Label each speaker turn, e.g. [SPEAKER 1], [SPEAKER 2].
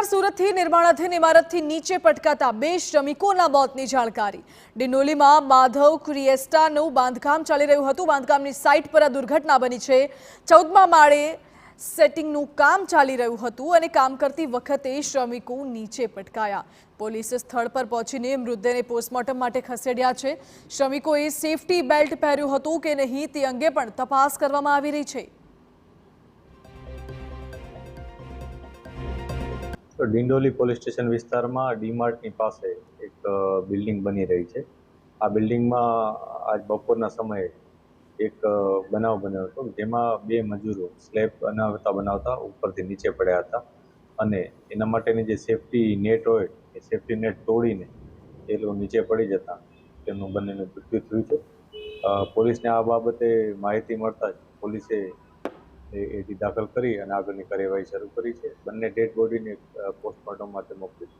[SPEAKER 1] નમસ્કાર. સુરતથી નિર્માણાધીન ઇમારતથી નીચે પટકાતા 2 શ્રમિકોના મોતની જાણકારી. ડિંડોલીમાં માધવ ક્રિએસ્ટાનું બાંધકામ ચાલી રહ્યું હતું. બાંધકામની સાઇટ પર આ દુર્ઘટના બની છે. 14મા માળે સેટિંગનું કામ ચાલી રહ્યું હતું અને કામ કરતી વખતે શ્રમિકો નીચે પટકાયા. પોલીસે સ્થળ પર પહોંચીને મૃતદેહને પોસ્ટમોર્ટમ માટે ખસેડ્યા છે. શ્રમિકોએ સેફટી બેલ્ટ પહેર્યું હતું કે નહીં તે અંગે પણ તપાસ કરવામાં આવી રહી છે.
[SPEAKER 2] તો ડિંડોલી પોલીસ સ્ટેશન વિસ્તારમાં ડીમાર્ટની પાસે એક બિલ્ડિંગ બની રહી છે. આ બિલ્ડિંગમાં આજ બપોરના સમયે એક બનાવ બન્યો હતો, જેમાં 2 મજૂરો સ્લેબ બનાવતા ઉપરથી નીચે પડ્યા હતા અને એના માટેની જે સેફટી નેટ હોય એ સેફટી નેટ તોડીને એ લોકો નીચે પડી જતા તેમનું બંનેનું મૃત્યુ થયું છે. પોલીસને આ બાબતે માહિતી મળતા જ પોલીસે એથી દાખલ કરી અને આગળની કાર્યવાહી શરૂ કરી છે. બંને ડેડ બોડીને પોસ્ટમોર્ટમ માટે મોકલી છે.